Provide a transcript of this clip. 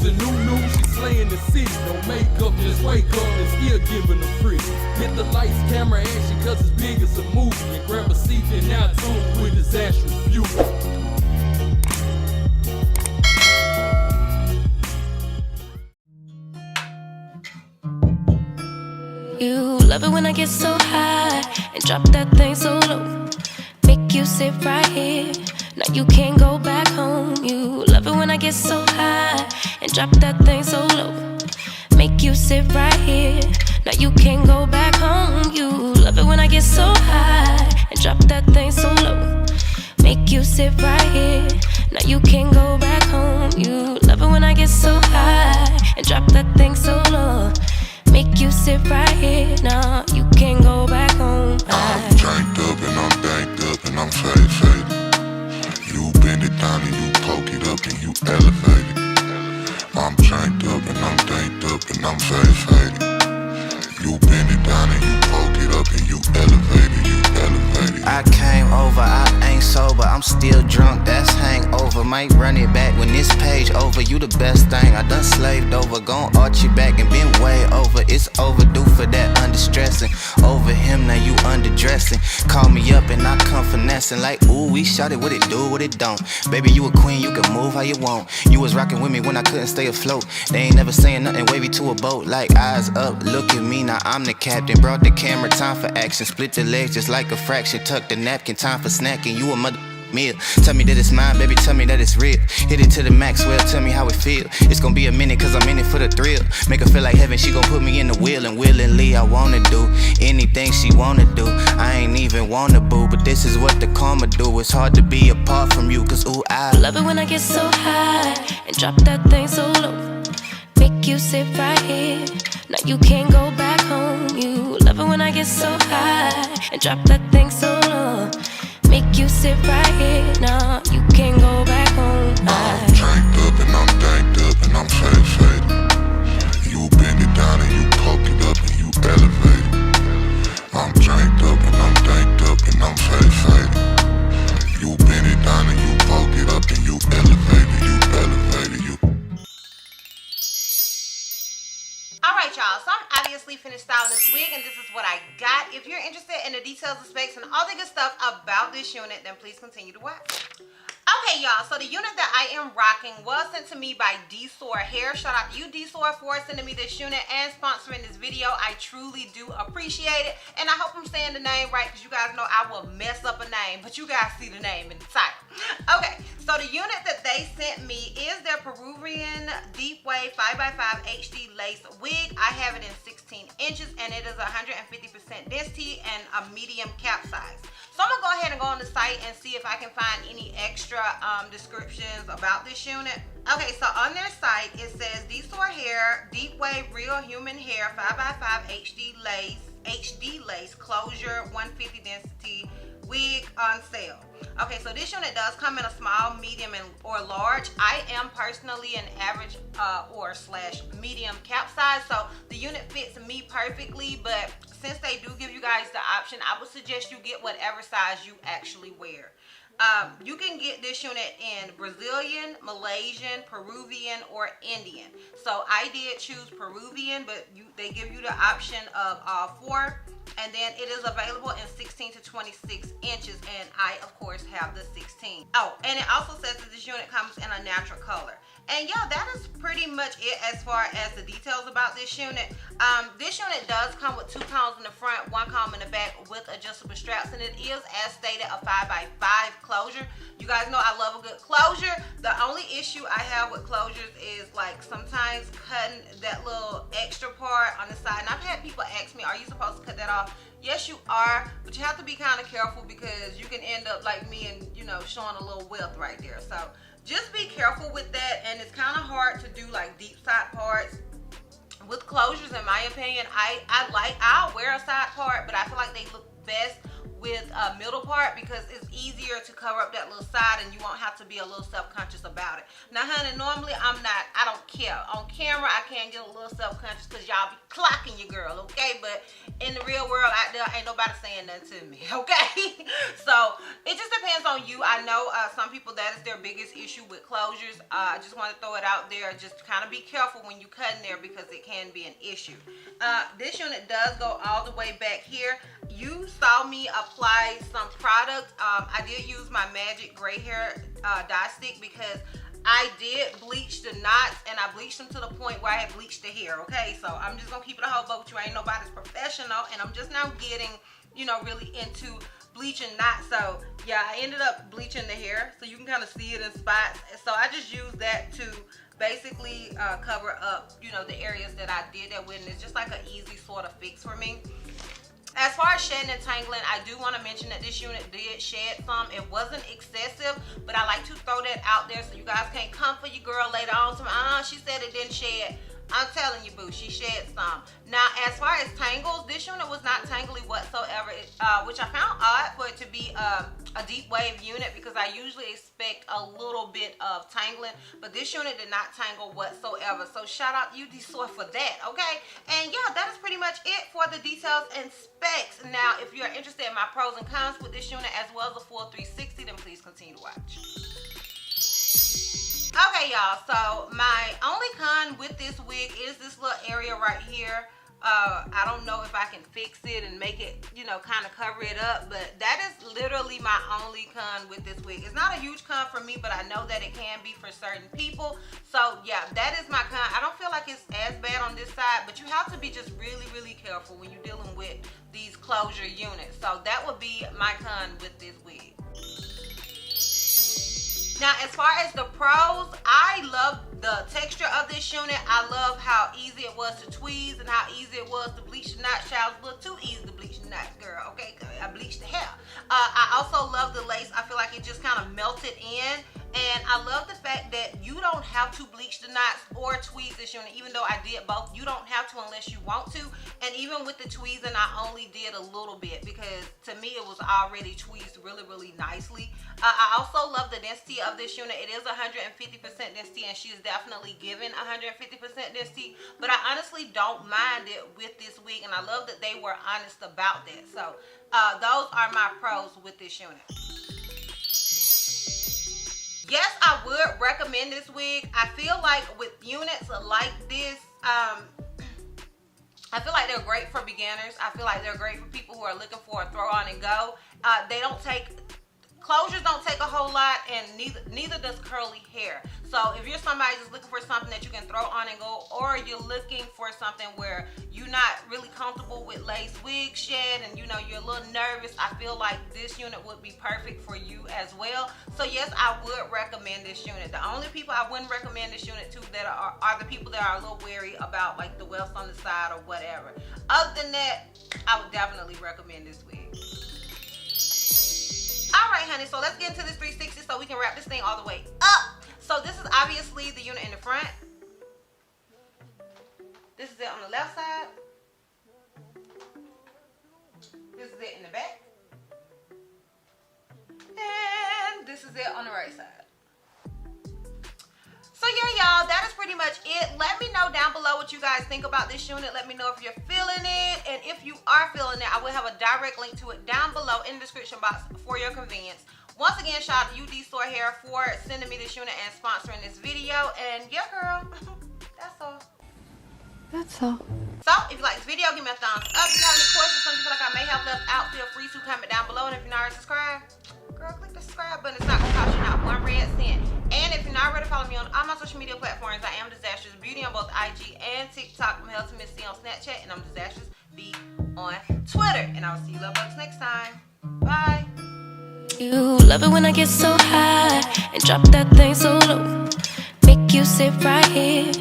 She's a new, she's slaying the city. No makeup, just wake up and still giving them pretty. Hit the lights, camera, action, cause it's big as a movie. And grab a seat and now tune with disastrous beauty. You love it when I get so high and drop that thing so low. Make you sit right here. Now you can't go back home. You love it when I get so high and drop that thing so low. Make you sit right here. Now you can't go back home. You love it when I get so high and drop that thing so low. Make you sit right here. Now you can't go back home. You love it when I get so high and drop that thing so low. Make you sit right here. Now you can't go back home. I'm janked up and I'm banked up and I'm faded. You bend it down and you poke it up and you elevate it. I'm janked up and I'm danked up and I'm faded. You bend it down and you poke it up and you elevate it, I came over, I ain't sober, I'm still drunk, that's hangover. Might run it back when this page over. You the best thing I done slaved over. Gon' arch you back and been way over. It's overdue for that understressing. Over him, now you underdressing. Call me up and I come finessing. Like, ooh, we shot it, what it do, what it don't. Baby, you a queen, you can move how you want. You was rocking with me when I couldn't stay afloat. They ain't never saying nothing wavy to a boat. Like, eyes up, look at me, now I'm the captain. Brought the camera, time for action. Split the legs just like a fraction. Tuck the napkin, time for snacking. You a mother meal. Tell me that it's mine, baby, tell me that it's real. Hit it to the max, well, tell me how it feel. It's gonna be a minute, cause I'm in it for the thrill. Make her feel like heaven, she gon' put me in the wheel. And willingly, I wanna do anything she wanna do. I ain't even wanna boo, but this is what the karma do. It's hard to be apart from you, cause ooh, I love it when I get so high and drop that thing so low. Make you sit right here. Now you can't go back home. You love it when I get so high and drop that thing so low. Make you sit right here. Now you can't go back home. I'm janked up and I'm danked up and I'm faded. You bend it down and you poke it up and you elevate it. I'm janked up and I'm danked up and I'm faded. You bend it down and you poke it up and you elevate it, you elevate it, you. Alright y'all, so I'm obviously finished styling this wig and this is what I got. If you're interested in the details, the specs, and all the good stuff about this unit, then please continue to watch. Okay y'all, so the unit that I am rocking was sent to me by Dsoar Hair. Shout out to you, Dsoar, for sending me this unit and sponsoring this video. I truly do appreciate it, and I hope I'm saying the name right, because you guys know I will mess up a name, but you guys see the name in the title. Okay, so the unit that they sent me is their Peruvian Deep Wave 5x5 HD Lace Wig. I have it in 16 inches, and it is 150% density and a medium cap size. So I'm gonna go ahead and go on the site and see if I can find any extra descriptions about this unit. Okay, so on their site it says Dsoar Hair Deep Wave Real Human Hair 5x5 HD Lace Closure 150 density wig on sale. Okay, so this unit does come in a small, medium, or large. I am personally an average or / medium cap size, so the unit fits me perfectly, but since they do give you guys the option, I would suggest you get whatever size you actually wear. You can get this unit in Brazilian, Malaysian, Peruvian, or Indian. So I did choose Peruvian, but they give you the option of all four. And then it is available in 16 to 26 inches, and I of course have the 16. Oh, and it also says that this unit comes in a natural color. And yeah, that is pretty much it as far as the details about this unit. This unit does come with 2 combs in the front, 1 comb in the back with adjustable straps, and it is, as stated, a 5x5 closure. You guys know I love a good closure. The only issue I have with closures is like sometimes cutting that little extra part on the side. And I've had people ask me, are you supposed to cut that off? Yes, you are, but you have to be kind of careful because you can end up like me and, you know, showing a little welt right there. So just be careful with that, and it's kind of hard to do like deep side parts with closures. In my opinion, I'll wear a side part, but I feel like they look best with a middle part because it's easier to cover up that little side and you won't have have to be a little self-conscious about it. Now, honey, normally I don't care. On camera, I can get a little self-conscious because y'all be clocking your girl, okay? But in the real world out there, ain't nobody saying nothing to me, okay? So it just depends on you. I know some people, that is their biggest issue with closures. I just want to throw it out there. Just kind of be careful when you cut in there because it can be an issue. This unit does go all the way back here. You saw me apply some product. I did use my Magic Gray Hair dye stick because I did bleach the knots, and I bleached them to the point where I had bleached the hair, okay? So I'm just gonna keep it a whole boat with you. I ain't nobody's professional, and I'm just now getting, you know, really into bleaching knots. So yeah, I ended up bleaching the hair, so you can kind of see it in spots. So I just used that to basically cover up, you know, the areas that I did that with, and it's just like an easy sort of fix for me. As far as shedding and tangling, I do want to mention that this unit did shed some. It wasn't excessive, but I like to throw that out there so you guys can't come for your girl later on. So, she said it didn't shed. I'm telling you, boo, she shed some. Now, as far as tangles, this unit was not tangly whatsoever, which I found odd for it to be a deep wave unit because I usually expect a little bit of tangling, but this unit did not tangle whatsoever. So shout out you, Dsoar, for that, okay? And yeah, that is pretty much it for the details and specs. Now, if you're interested in my pros and cons with this unit as well as a full 360, then please continue to watch. Okay, y'all, so my only con with this wig is this little area right here. I don't know if I can fix it and make it, you know, kind of cover it up, but that is literally my only con with this wig. It's not a huge con for me, but I know that it can be for certain people. So yeah, that is my con. I don't feel like it's as bad on this side, but you have to be just really, really careful when you're dealing with these closure units. So that would be my con with this wig. Now, as far as the pros, I love the texture of this unit. I love how easy it was to tweeze and how easy it was to bleach the knots. Child, a little too easy to bleach the knots, girl, okay? I bleached the hair. I also love the lace. I feel like it just kind of melted in. And I love the fact that you don't have to bleach the knots or tweeze this unit, even though I did both. You don't have to unless you want to. And even with the tweezing, I only did a little bit because to me it was already tweezed really, really nicely. I also love the density of this unit. It is 150% density, and she is definitely given 150% density. But I honestly don't mind it with this wig, and I love that they were honest about that. So those are my pros with this unit. Yes, I would recommend this wig. I feel like with units like this, I feel like they're great for beginners. I feel like they're great for people who are looking for a throw on and go. Closures don't take a whole lot, and neither does curly hair. So if you're somebody just looking for something that you can throw on and go, or you're looking for something where you're not really comfortable with lace wig shed and you know you're a little nervous, I feel like this unit would be perfect for you as well. So yes, I would recommend this unit. The only people I wouldn't recommend this unit to that are the people that are a little wary about like the welts on the side or whatever. Other than that, I would definitely recommend this wig. Alright, honey, so let's get into this 360 so we can wrap this thing all the way up. So this is obviously the unit in the front. This is it on the left side. This is it in the back. And this is it on the right side. So yeah, y'all, that is pretty much it. Let me know down below what you guys think about this unit. Let me know if you're feeling it. And if you are feeling it, I will have a direct link to it down below in the description box for your convenience. Once again, shout out to you, Dsoar Hair, for sending me this unit and sponsoring this video. And yeah, girl, that's all. That's all. So, if you like this video, give me a thumbs up. If you have any questions, something you feel like I may have left out, feel free to comment down below. And if you're not already subscribed, girl, click the subscribe button. It's not going to cost you not one red cent. And if you're not already following me on all my social media platforms, I am Disastrous Beauty on both IG and TikTok. I'm Helton Miss C on Snapchat, and I'm Disastrous B on Twitter. And I'll see you love bugs next time. Bye. You love it when I get so high and drop that thing so low. Make you sit right here.